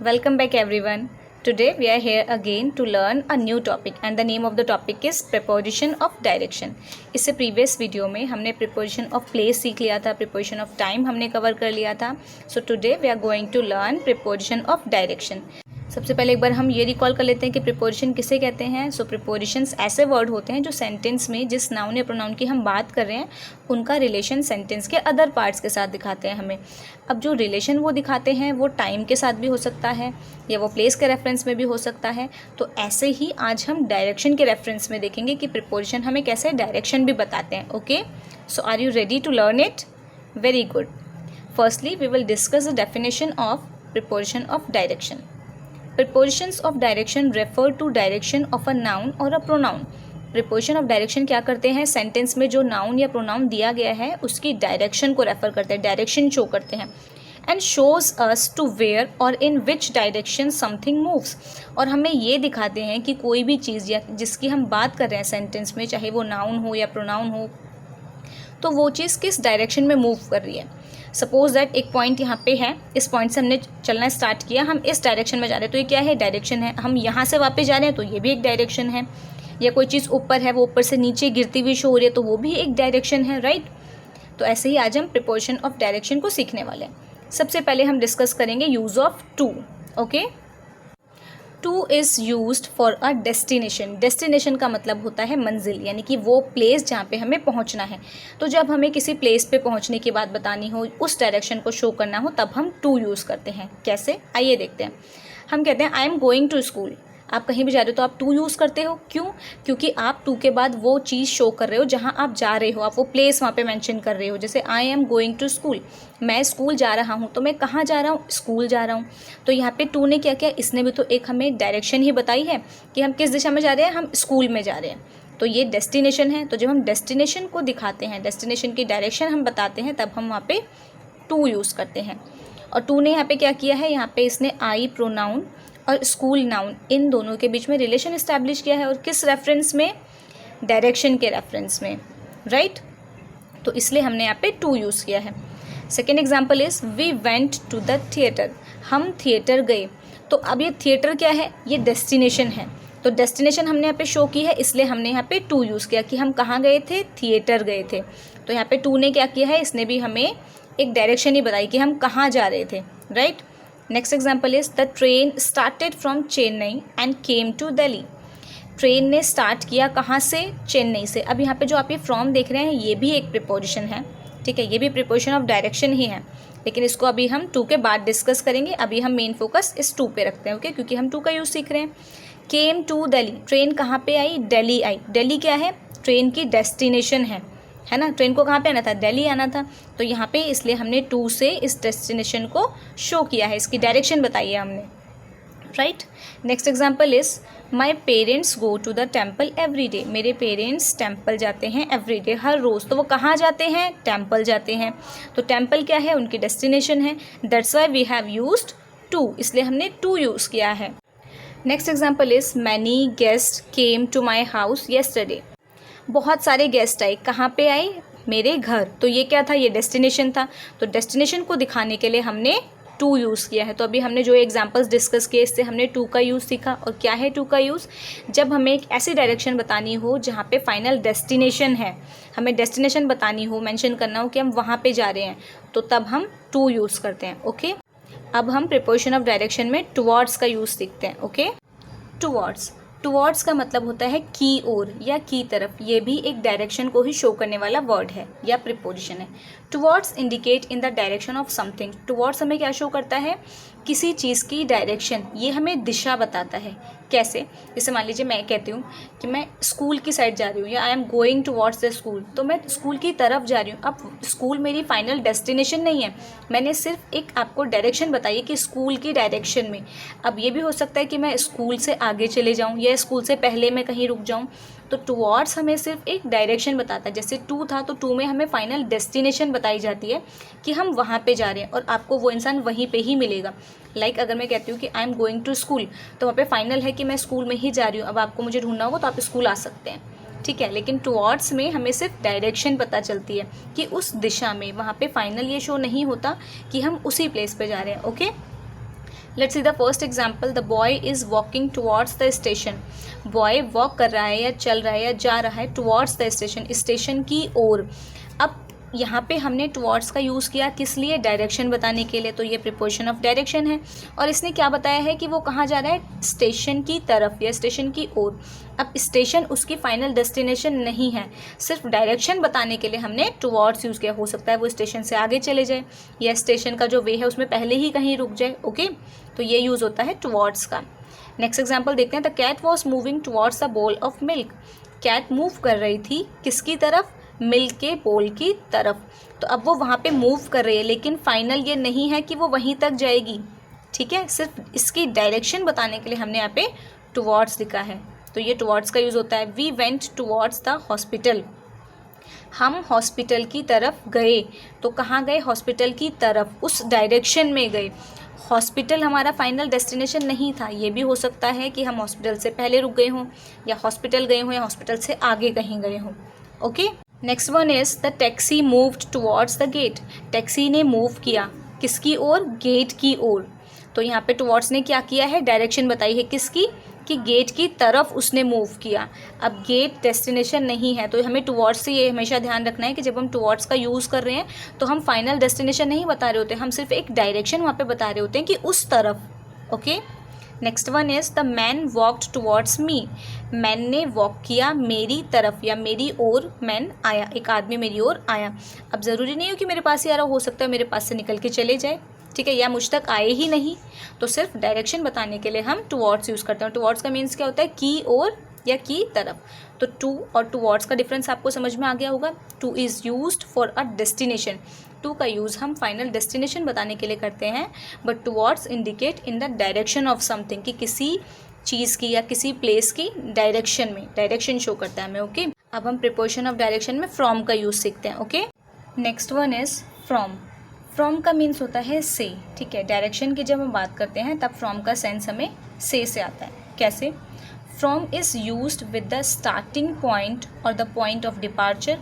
Welcome back everyone. Today we are here again to learn a new topic and the name of the topic is preposition of direction. इससे previous video में हमने preposition of place सीख लिया था, preposition of time हमने cover कर लिया था. So today we are going to learn preposition of direction. सबसे पहले एक बार हम ये रिकॉल कर लेते हैं कि प्रिपोजिशन किसे कहते हैं. सो प्रिपोजिशंस ऐसे वर्ड होते हैं जो सेंटेंस में जिस नाउन या प्रोनाउन की हम बात कर रहे हैं उनका रिलेशन सेंटेंस के अदर पार्ट्स के साथ दिखाते हैं हमें. अब जो रिलेशन वो दिखाते हैं वो टाइम के साथ भी हो सकता है या वो प्लेस के रेफरेंस में भी हो सकता है. तो ऐसे ही आज हम डायरेक्शन के रेफरेंस में देखेंगे कि प्रिपोजिशन हमें कैसे डायरेक्शन भी बताते हैं. Okay, so are you ready to learn it? Very good. Firstly we will discuss the definition of preposition of direction. Prepositions of direction refer to direction of a noun or a pronoun. Preposition of direction क्या करते हैं? Sentence में जो noun या pronoun दिया गया है उसकी डायरेक्शन को रेफर करते हैं, डायरेक्शन शो करते हैं. And shows us to where और in which direction something moves. और हमें ये दिखाते हैं कि कोई भी चीज़ या जिसकी हम बात कर रहे हैं सेंटेंस में, चाहे वो नाउन हो या प्रोनाउन हो, तो वो चीज़ किस डायरेक्शन में मूव कर रही है. सपोज दैट एक पॉइंट यहाँ पे है, इस पॉइंट से हमने चलना स्टार्ट किया, हम इस डायरेक्शन में जा रहे हैं तो ये क्या है? डायरेक्शन है. हम यहाँ से वापस जा रहे हैं तो ये भी एक डायरेक्शन है. या कोई चीज़ ऊपर है वो ऊपर से नीचे गिरती हुई शो हो रही है तो वो भी एक डायरेक्शन है, राइट. तो ऐसे ही आज हम प्रिपोजिशन ऑफ डायरेक्शन को सीखने वाले हैं. सबसे पहले हम डिस्कस करेंगे use of to. Okay, to is used for a destination. Destination का मतलब होता है मंजिल, यानी कि वो प्लेस जहाँ पे हमें पहुँचना है. तो जब हमें किसी प्लेस पे पहुँचने की बात बतानी हो, उस डायरेक्शन को शो करना हो, तब हम टू यूज़ करते हैं. कैसे? आइए देखते हैं. हम कहते हैं I am going to school. आप कहीं भी जा रहे हो तो आप टू यूज़ करते हो. क्यों? क्योंकि आप टू के बाद वो चीज़ शो कर रहे हो जहाँ आप जा रहे हो, आप वो प्लेस वहाँ पे मेंशन कर रहे हो. जैसे I am going to school, मैं स्कूल जा रहा हूँ. तो मैं कहाँ जा रहा हूँ? स्कूल जा रहा हूँ. तो यहाँ पे टू ने क्या किया? इसने भी तो एक हमें डायरेक्शन ही बताई है कि हम किस दिशा में जा रहे हैं, हम स्कूल में जा रहे हैं. तो ये डेस्टिनेशन है. तो जब हम डेस्टिनेशन को दिखाते हैं, डेस्टिनेशन की डायरेक्शन हम बताते हैं, तब हम वहाँ पे टू यूज़ करते हैं. और टू ने यहाँ पे क्या किया है? यहाँ पे इसने आई प्रोनाउन और स्कूल नाउन इन दोनों के बीच में रिलेशन इस्टेब्लिश किया है. और किस रेफरेंस में? डायरेक्शन के रेफरेंस में, राइट. तो इसलिए हमने यहाँ पे टू यूज़ किया है. Second example is we went to the theatre. हम थिएटर गए. तो अब ये थिएटर क्या है? ये डेस्टिनेशन है. तो डेस्टिनेशन हमने यहाँ पे शो की है, इसलिए हमने यहाँ पे टू यूज़ किया कि हम कहाँ गए थे? थिएटर गए थे. तो यहाँ पे टू ने क्या किया है? इसने भी हमें एक डायरेक्शन ही बताई कि हम कहाँ जा रहे थे, right. Next example is the train started from Chennai and came to Delhi. Train ने स्टार्ट किया कहाँ से? चेन्नई से. अब यहाँ पे जो आप ये फ्रॉम देख रहे हैं ये भी एक प्रिपोजिशन है, ठीक है. ये भी प्रिपोजिशन ऑफ डायरेक्शन ही है, लेकिन इसको अभी हम टू के बाद डिस्कस करेंगे. अभी हम मेन फोकस इस टू पे रखते हैं, ओके, क्योंकि हम टू का यूज़ सीख रहे हैं. केम टू दिल्ली, ट्रेन कहाँ पे आई? दिल्ली आई. दिल्ली क्या है? ट्रेन की डेस्टिनेशन है ना. ट्रेन को कहाँ पे आना था? दिल्ली आना था. तो यहाँ पे इसलिए हमने टू से इस डेस्टिनेशन को शो किया है, इसकी डायरेक्शन बताई है हमने, right. Next example is my parents go to the temple every day. मेरे पेरेंट्स टेम्पल जाते हैं एवरी डे, हर रोज़. तो वो कहाँ जाते हैं? टेम्पल जाते हैं. तो टेम्पल क्या है? उनकी डेस्टिनेशन है. That's why we have used to, इसलिए हमने टू यूज़ किया है. Next example is many guest came to my house yesterday. बहुत सारे गेस्ट आए. कहाँ पे आए? मेरे घर. तो ये क्या था? ये डेस्टिनेशन था. तो डेस्टिनेशन को दिखाने के लिए हमने टू यूज़ किया है. तो अभी हमने जो एग्जांपल्स डिस्कस किए इससे हमने टू का यूज़ सीखा. और क्या है टू का यूज़? जब हमें एक ऐसी डायरेक्शन बतानी हो जहाँ पे फाइनल डेस्टिनेशन है, हमें डेस्टिनेशन बतानी हो, मेंशन करना हो कि हम वहाँ पे जा रहे हैं, तो तब हम टू यूज़ करते हैं, ओके. अब हम प्रिपोजिशन ऑफ डायरेक्शन में टुवर्ड्स का यूज़ सीखते हैं, ओके. टुवर्ड्स, टुवर्ड्स का मतलब होता है की ओर या की तरफ. ये भी एक डायरेक्शन को ही शो करने वाला वर्ड है या प्रिपोजिशन है. Towards indicate in the direction of something. Towards हमें क्या शो करता है? किसी चीज़ की डायरेक्शन. ये हमें दिशा बताता है. कैसे? जैसे मान लीजिए मैं कहती हूँ कि मैं स्कूल की साइड जा रही हूँ या आई am going towards the school, तो मैं स्कूल की तरफ जा रही हूँ. अब स्कूल मेरी फाइनल डेस्टिनेशन नहीं है, मैंने सिर्फ एक आपको डायरेक्शन बताई है कि स्कूल की डायरेक्शन में. अब ये भी हो सकता है कि मैं स्कूल से आगे चले जाऊँ या स्कूल से पहले मैं कहीं रुक जाऊँ. तो टुवर्ड्स हमें सिर्फ एक डायरेक्शन बताता है. जैसे टू था तो टू में हमें फाइनल डेस्टिनेशन बताई जाती है कि हम वहाँ पे जा रहे हैं और आपको वो इंसान वहीं पे ही मिलेगा. लाइक अगर मैं कहती हूँ कि I am going to school, तो वहाँ पे फाइनल है कि मैं स्कूल में ही जा रही हूँ. अब आपको मुझे ढूंढना होगा तो आप स्कूल आ सकते हैं, ठीक है. लेकिन टुवर्ड्स में हमें सिर्फ डायरेक्शन पता चलती है कि उस दिशा में. वहाँ पे फाइनल ये शो नहीं होता कि हम उसी प्लेस पे जा रहे हैं, okay. Let's see the first example, the boy is walking towards the station. Boy walk कर रहा है या चल रहा है या जा रहा है टुवार्ड्स द स्टेशन, स्टेशन की ओर। अब यहाँ पे हमने टुवार्ड्स का यूज़ किया किस लिए, डायरेक्शन बताने के लिए, तो ये प्रीपोजिशन ऑफ डायरेक्शन है। और इसने क्या बताया है कि वो कहाँ जा रहा है, स्टेशन की तरफ या स्टेशन की ओर। अब स्टेशन उसकी फाइनल डेस्टिनेशन नहीं है, सिर्फ डायरेक्शन बताने के लिए हमने टुवार्ड्स यूज़ किया। हो सकता है वो स्टेशन से आगे चले जाए या स्टेशन का जो वे है उसमें पहले ही कहीं रुक जाए। ओके, तो ये यूज़ होता है टुवार्ड्स का। नेक्स्ट एग्जाम्पल देखते हैं, the cat was moving towards the bowl of milk. Cat move कर रही थी किसकी तरफ, मिल्क के बोल की तरफ। तो अब वो वहाँ पे मूव कर रही है, लेकिन फाइनल ये नहीं है कि वो वहीं तक जाएगी। ठीक है, सिर्फ इसकी डायरेक्शन बताने के लिए हमने यहाँ पे टुवार्ड्स लिखा है, तो ये टुवार्ड्स का यूज़ होता है। We went towards the hospital, हम हॉस्पिटल की तरफ गए। तो कहाँ गए, हॉस्पिटल की तरफ, उस डायरेक्शन में गए। हॉस्पिटल हमारा फाइनल डेस्टिनेशन नहीं था, ये भी हो सकता है कि हम हॉस्पिटल से पहले रुक गए हों या हॉस्पिटल गए हों या हॉस्पिटल से आगे कहीं गए हों। Okay, next one is the taxi moved towards the gate. Taxi ने मूव किया किसकी ओर, गेट की ओर। तो यहाँ पे टुवार्ड्स ने क्या किया है, डायरेक्शन बताई है किसकी, कि गेट की तरफ उसने मूव किया। अब गेट डेस्टिनेशन नहीं है, तो हमें टुवार्ड्स से ये हमेशा ध्यान रखना है कि जब हम टुवार्ड्स का यूज़ कर रहे हैं तो हम फाइनल डेस्टिनेशन नहीं बता रहे होते, हम सिर्फ एक डायरेक्शन वहाँ पे बता रहे होते हैं कि उस तरफ। Okay, next one is the man walked towards me. Man ने वॉक किया मेरी तरफ या मेरी ओर, मैन आया, एक आदमी मेरी ओर आया। अब ज़रूरी नहीं हो कि मेरे पास ही आ रहा हो सकता है मेरे पास से निकल के चले जाए, ठीक है, या मुझ तक आए ही नहीं। तो सिर्फ डायरेक्शन बताने के लिए हम टुवार्ड्स यूज़ करते हैं। टुवार्ड्स का मीन्स क्या होता है, की ओर या की तरफ। तो टू और टुवार्ड्स का डिफरेंस आपको समझ में आ गया होगा। To is used for a destination, to का यूज़ हम फाइनल डेस्टिनेशन बताने के लिए करते हैं, but towards indicate in the direction of something, कि किसी चीज़ की या किसी प्लेस की डायरेक्शन में, डायरेक्शन शो करता है हमें। ओके, अब हम प्रीपोजिशन ऑफ डायरेक्शन में फ्रॉम का यूज़ सीखते हैं। Okay, next one is from. From का मीन्स होता है से, ठीक है। डायरेक्शन की जब हम बात करते हैं तब फ्रॉम का सेंस हमें से आता है। कैसे, from is used with the starting point और द पॉइंट ऑफ डिपार्चर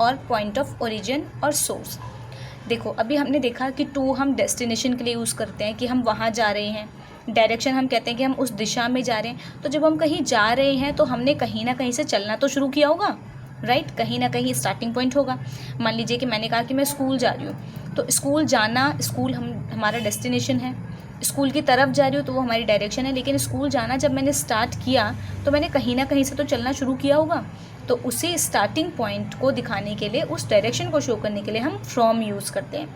और पॉइंट ऑफ ओरिजिन और सोर्स। देखो, अभी हमने देखा कि टू हम डेस्टिनेशन के लिए यूज़ करते हैं कि हम वहाँ जा रहे हैं, डायरेक्शन हम कहते हैं कि हम उस दिशा में जा रहे हैं। तो जब हम कहीं जा रहे हैं तो हमने कहीं ना कहीं से चलना तो शुरू किया होगा, राइट, कहीं ना कहीं स्टार्टिंग पॉइंट होगा। मान लीजिए कि मैंने कहा कि मैं स्कूल जा रही हूँ, तो स्कूल जाना, स्कूल हमारा डेस्टिनेशन है, स्कूल की तरफ जा रही हूँ तो वो हमारी डायरेक्शन है। लेकिन स्कूल जाना जब मैंने स्टार्ट किया तो मैंने कहीं ना कहीं से तो चलना शुरू किया होगा, तो उसी स्टार्टिंग पॉइंट को दिखाने के लिए, उस डायरेक्शन को शो करने के लिए हम फ्रॉम यूज़ करते हैं,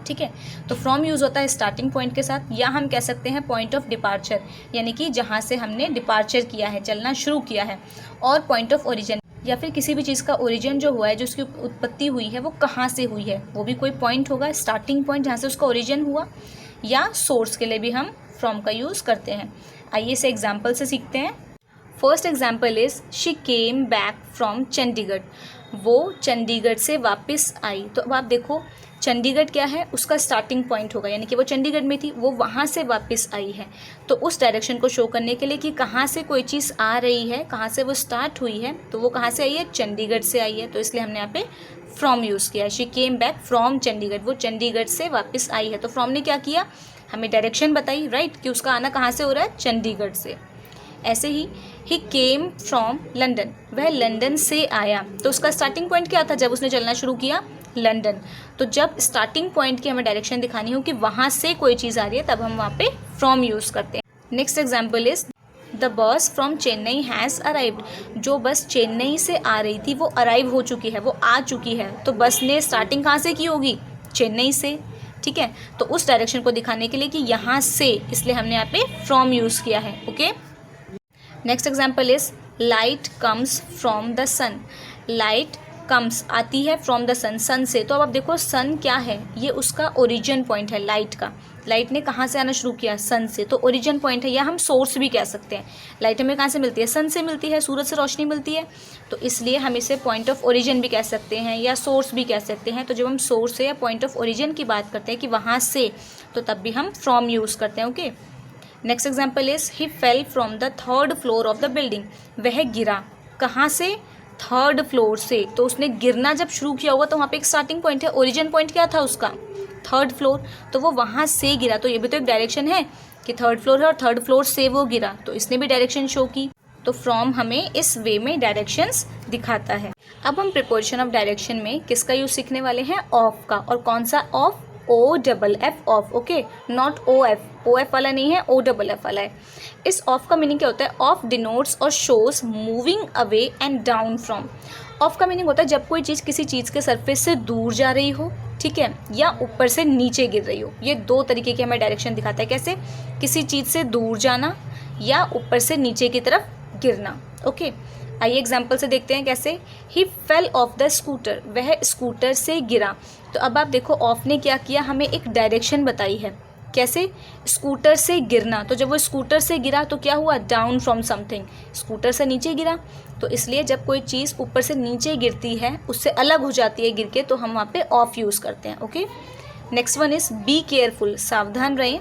ठीक है। तो फ्रॉम यूज़ होता है स्टार्टिंग पॉइंट के साथ, या हम कह सकते हैं पॉइंट ऑफ डिपार्चर, यानी कि जहाँ से हमने डिपार्चर किया है, चलना शुरू किया है, और पॉइंट ऑफ ओरिजिन, या फिर किसी भी चीज़ का ओरिजिन जो हुआ है, जो उसकी उत्पत्ति हुई है वो कहाँ से हुई है, वो भी कोई पॉइंट होगा, स्टार्टिंग पॉइंट जहाँ से उसका ओरिजिन हुआ। या सोर्स के लिए भी हम फ्रॉम का यूज़ करते हैं। आइए इसे एग्जाम्पल से सीखते हैं। First example is she came back from Chandigarh. वो चंडीगढ़ से वापस आई। तो अब आप देखो, चंडीगढ़ क्या है, उसका स्टार्टिंग पॉइंट होगा, यानी कि वो चंडीगढ़ में थी, वो वहाँ से वापस आई है। तो उस डायरेक्शन को शो करने के लिए कि कहाँ से कोई चीज़ आ रही है, कहाँ से वो स्टार्ट हुई है, तो वो कहाँ से आई है, चंडीगढ़ से आई है। तो इसलिए हमने यहाँ पे फ्रॉम यूज़ किया है। She came back from Chandigarh, वो चंडीगढ़ से वापस आई है। तो फ्रॉम ने क्या किया, हमें डायरेक्शन बताई, राइट, कि उसका आना कहाँ से हो रहा है, चंडीगढ़ से। ऐसे ही केम फ्रॉम लंदन, वह लंदन से आया। तो उसका स्टार्टिंग पॉइंट क्या था जब उसने चलना शुरू किया, लंदन। तो जब स्टार्टिंग पॉइंट की हमें डायरेक्शन दिखानी हो कि वहाँ से कोई चीज़ आ रही है, तब हम वहाँ पे फ्रॉम यूज़ करते हैं। Next example is the bus from Chennai has arrived. जो बस चेन्नई से आ रही थी वो अराइव हो चुकी है, वो आ चुकी है। तो बस ने स्टार्टिंग कहाँ से की होगी, चेन्नई से, ठीक है। तो उस डायरेक्शन को दिखाने के लिए कि यहाँ से, इसलिए हमने यहाँ पे फ्रॉम यूज़ किया है। Okay, next example is light comes from the sun. Light comes आती है फ्रॉम द सन, सन से। तो अब आप देखो, सन क्या है, ये उसका ओरिजिन पॉइंट है लाइट का। लाइट ने कहाँ से आना शुरू किया, सन से, तो ओरिजिन पॉइंट है, या हम सोर्स भी कह सकते हैं। लाइट हमें कहाँ से मिलती है, सन से मिलती है, सूरज से रोशनी मिलती है। तो इसलिए हम इसे पॉइंट ऑफ ओरिजिन भी कह सकते हैं या सोर्स भी कह सकते हैं। तो जब हम सोर्स से या पॉइंट ऑफ ओरिजिन की बात करते हैं कि वहाँ से, तो तब भी हम फ्रॉम यूज़ करते हैं। Okay, next example is he fell from the third floor of the building. वह गिरा कहाँ से, थर्ड फ्लोर से। तो उसने गिरना जब शुरू किया होगा तो वहाँ पे एक स्टार्टिंग पॉइंट है, ओरिजिन पॉइंट क्या था उसका, थर्ड फ्लोर, तो वो वहाँ से गिरा, तो ये भी तो एक डायरेक्शन है कि थर्ड फ्लोर है और थर्ड फ्लोर से वो गिरा, तो इसने भी डायरेक्शन शो की। तो फ्रॉम हमें इस वे में डायरेक्शंस दिखाता है। अब हम प्रीपोजिशन ऑफ डायरेक्शन में किसका यूज सीखने वाले हैं, ऑफ का। और कौन सा of, OFF of, okay, not OF वाला नहीं है, OFF वाला है। इस ऑफ का मीनिंग क्या होता है, ऑफ डिनोट्स और shows moving away and down from. Of का मीनिंग होता है जब कोई चीज़ किसी चीज़ के सरफेस से दूर जा रही हो, ठीक है, या ऊपर से नीचे गिर रही हो। ये दो तरीके की हमें डायरेक्शन दिखाता है, कैसे, किसी चीज़ से दूर जाना या ऊपर से नीचे की तरफ गिरना। ओके, आइए एग्जाम्पल से देखते हैं कैसे। ही फेल ऑफ द स्कूटर, वह स्कूटर से गिरा। तो अब आप देखो ऑफ ने क्या किया, हमें एक डायरेक्शन बताई है, कैसे, स्कूटर से गिरना। तो जब वो स्कूटर से गिरा तो क्या हुआ, डाउन फ्रॉम समथिंग, स्कूटर से नीचे गिरा। तो इसलिए जब कोई चीज़ ऊपर से नीचे गिरती है, उससे अलग हो जाती है गिर के, तो हम वहाँ पे ऑफ यूज़ करते हैं। Okay, next one is be careful, सावधान रहें।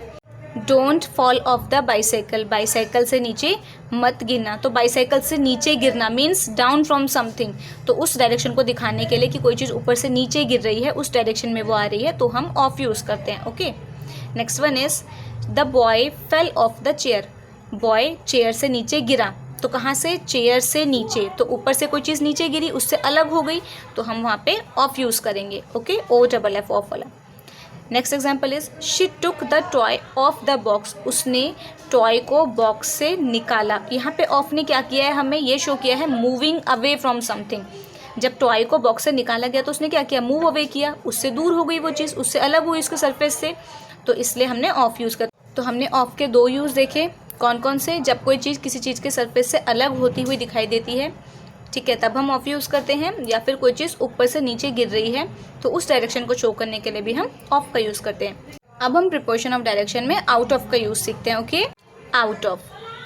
Don't fall of the bicycle, bicycle से नीचे मत गिरना। तो बाईसाइकिल से नीचे गिरना मीन्स डाउन फ्रॉम समथिंग, तो उस डायरेक्शन को दिखाने के लिए कि कोई चीज़ ऊपर से नीचे गिर रही है, उस डायरेक्शन में वो आ रही है, तो हम ऑफ यूज़ करते हैं। Okay, next one is the boy fell off the chair, boy chair से नीचे गिरा। तो कहाँ से, चेयर से नीचे, तो ऊपर से कोई चीज़ नीचे गिरी, उससे अलग हो गई, तो हम वहाँ पे ऑफ यूज़ करेंगे। ओके, OFF ऑफ वाला। Next example is she took the toy of the box, उसने टॉय को बॉक्स से निकाला। यहाँ पे ऑफ ने क्या किया है, हमें ये शो किया है मूविंग अवे फ्रॉम समथिंग। जब टॉय को बॉक्स से निकाला गया तो उसने क्या किया, मूव अवे किया, उससे दूर हो गई वो चीज़, उससे अलग हुई उसके सरफेस से, तो इसलिए हमने ऑफ यूज़ कर। तो हमने ऑफ के दो यूज़ देखे, कौन कौन से, जब कोई चीज़ किसी चीज़ के सरफेस से अलग होती हुई दिखाई देती है, ठीक है, तब हम ऑफ यूज़ करते हैं, या फिर कोई चीज़ ऊपर से नीचे गिर रही है तो उस डायरेक्शन को शो करने के लिए भी हम ऑफ का यूज़ करते हैं। अब हम प्रीपोजिशन ऑफ डायरेक्शन में आउट ऑफ का यूज़ सीखते हैं। Okay, out of,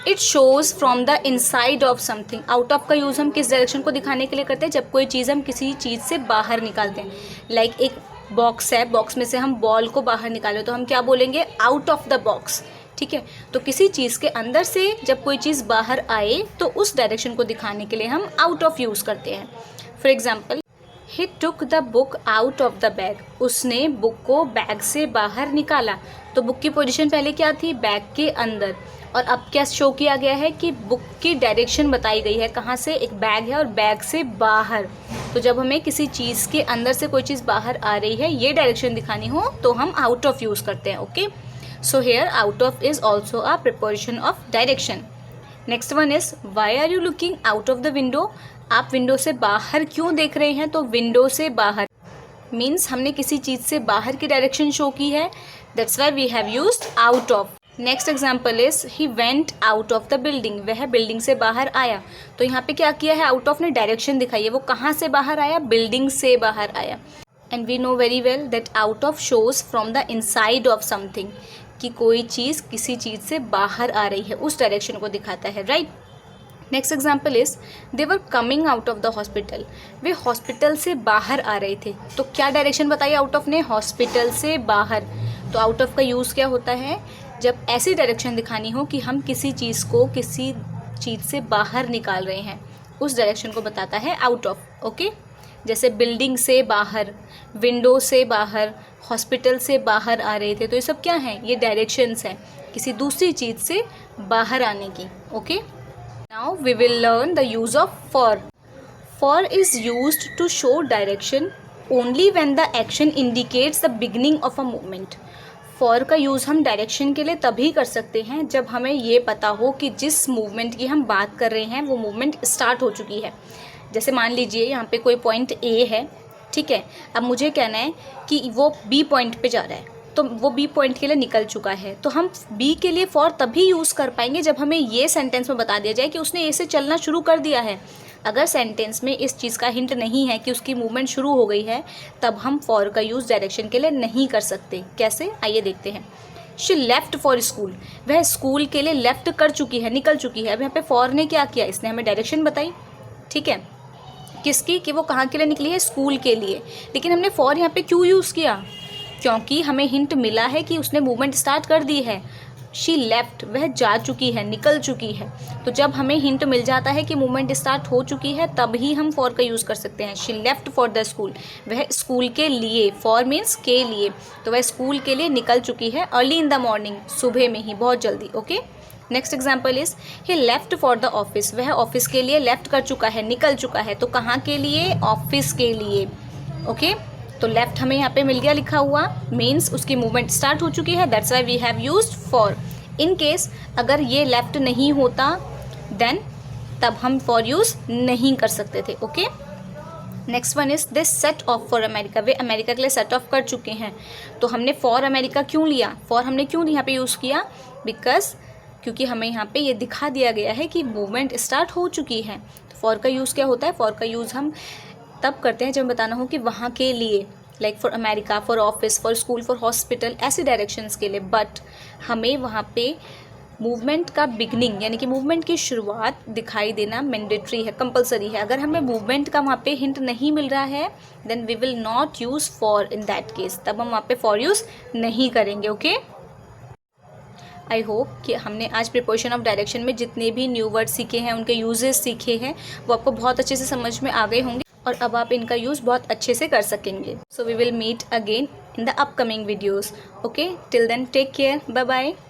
it shows from the inside of something. Out of का यूज़ हम किस डायरेक्शन को दिखाने के लिए करते हैं, जब कोई चीज़ हम किसी चीज़ से बाहर निकालते हैं। लाइक एक बॉक्स है, बॉक्स में से हम बॉल को बाहर निकालें तो हम क्या बोलेंगे, आउट ऑफ द बॉक्स, ठीक है। तो किसी चीज़ के अंदर से जब कोई चीज़ बाहर आए तो उस डायरेक्शन को दिखाने के लिए हम आउट ऑफ यूज़ करते हैं। For example, he took the book out of the bag, उसने बुक को बैग से बाहर निकाला। तो बुक की पोजीशन पहले क्या थी, बैग के अंदर, और अब क्या शो किया गया है कि बुक की डायरेक्शन बताई गई है, कहाँ से, एक बैग है और बैग से बाहर। तो जब हमें किसी चीज़ के अंदर से कोई चीज़ बाहर आ रही है, ये डायरेक्शन दिखानी हो, तो हम आउट ऑफ यूज़ करते हैं। Okay, so here out of is also a preposition of direction. Next one is why are you looking out of the window, आप विंडो से बाहर क्यों देख रहे हैं। तो विंडो से बाहर मीन्स हमने किसी चीज़ से बाहर की डायरेक्शन शो की है, that's why we have used out of. Next example is he went out of the building, वह बिल्डिंग से बाहर आया। तो यहाँ पे क्या किया है, आउट ऑफ ने डायरेक्शन दिखाई है, वो कहाँ से बाहर आया, बिल्डिंग से बाहर आया। And we know very well that out of shows from the inside of something, कि कोई चीज़ किसी चीज़ से बाहर आ रही है, उस डायरेक्शन को दिखाता है, right. Next example is they were coming out of the hospital, way hospital से बाहर आ रहे थे। तो क्या डायरेक्शन बताई आउट ऑफ ने, हॉस्पिटल से बाहर। तो आउट ऑफ का यूज़ क्या होता है, जब ऐसी डायरेक्शन दिखानी हो कि हम किसी चीज़ को किसी चीज़ से बाहर निकाल रहे हैं, उस डायरेक्शन को बताता है आउट ऑफ। ओके, जैसे बिल्डिंग से बाहर, विंडो से बाहर, हॉस्पिटल से बाहर आ रहे थे, तो ये सब क्या हैं, ये डायरेक्शंस हैं किसी दूसरी चीज़ से बाहर आने की। Okay, now we will learn the use of for. For is used to show direction only when the action indicates the beginning of a movement. For का यूज़ हम डायरेक्शन के लिए तभी कर सकते हैं जब हमें ये पता हो कि जिस मूवमेंट की हम बात कर रहे हैं वो मूवमेंट स्टार्ट हो चुकी है। जैसे मान लीजिए यहाँ पे कोई पॉइंट ए है, ठीक है, अब मुझे कहना है कि वो बी पॉइंट पे जा रहा है, तो वो बी पॉइंट के लिए निकल चुका है, तो हम बी के लिए फॉर तभी यूज़ कर पाएंगे जब हमें ये सेंटेंस में बता दिया जाए कि उसने ए से चलना शुरू कर दिया है। अगर सेंटेंस में इस चीज़ का हिंट नहीं है कि उसकी मूवमेंट शुरू हो गई है, तब हम फॉर का यूज़ डायरेक्शन के लिए नहीं कर सकते। कैसे, आइए देखते हैं। शी लेफ्ट फॉर स्कूल, वह स्कूल के लिए लेफ्ट कर चुकी है, निकल चुकी है। अब यहाँ पे फॉर ने क्या किया, इसने हमें डायरेक्शन बताई, ठीक है, किसकी, कि वो कहाँ के लिए निकली है, स्कूल के लिए। लेकिन हमने फॉर यहाँ पे क्यों यूज़ किया, क्योंकि हमें हिंट मिला है कि उसने मूवमेंट स्टार्ट कर दी है। शी लेफ्ट, वह जा चुकी है, निकल चुकी है। तो जब हमें हिंट मिल जाता है कि मूवमेंट स्टार्ट हो चुकी है तब ही हम फॉर का यूज़ कर सकते हैं। She left for the school, वह स्कूल के लिए, फॉर मीन्स के लिए, तो वह स्कूल के लिए निकल चुकी है अर्ली इन द मॉर्निंग, सुबह में ही, बहुत जल्दी। Okay, next example is he left for the office, वह ऑफिस के लिए लेफ्ट कर चुका है, निकल चुका है। तो कहाँ के लिए? ऑफिस के लिए। ओके, तो लेफ्ट हमें यहाँ पे मिल गया लिखा हुआ, मीन्स उसकी मूवमेंट स्टार्ट हो चुकी है, that's why we have used for. In case अगर ये लेफ्ट नहीं होता देन तब हम फॉर यूज़ नहीं कर सकते थे। Okay, next one is this set of for America, way America के लिए सेट ऑफ कर चुके हैं। तो हमने फॉर अमेरिका क्यों लिया, फॉर हमने क्यों यहाँ पे यूज़ किया? बिकॉज क्योंकि हमें यहाँ पे ये दिखा दिया गया है कि मूवमेंट स्टार्ट हो चुकी है। फॉर का यूज़ क्या होता है? फॉर का यूज़ हम तब करते हैं जब बताना हो कि वहाँ के लिए, like for America, for office, for school, for hospital, ऐसे डायरेक्शंस के लिए। बट हमें वहाँ पे मूवमेंट का बिगनिंग यानी कि मूवमेंट की शुरुआत दिखाई देना मैंडेटरी है, कंपलसरी है। अगर हमें मूवमेंट का वहाँ पे हिंट नहीं मिल रहा है then we will not use for in that case, तब हम वहाँ पे फॉर यूज़ नहीं करेंगे। ओके, आई होप कि हमने आज प्रीपोजिशन ऑफ डायरेक्शन में जितने भी न्यू वर्ड सीखे हैं, उनके यूजेस सीखे हैं, वो आपको बहुत अच्छे से समझ में आ गए होंगे और अब आप इनका यूज़ बहुत अच्छे से कर सकेंगे। So we will meet again in the upcoming videos. Okay, till then take care, bye bye.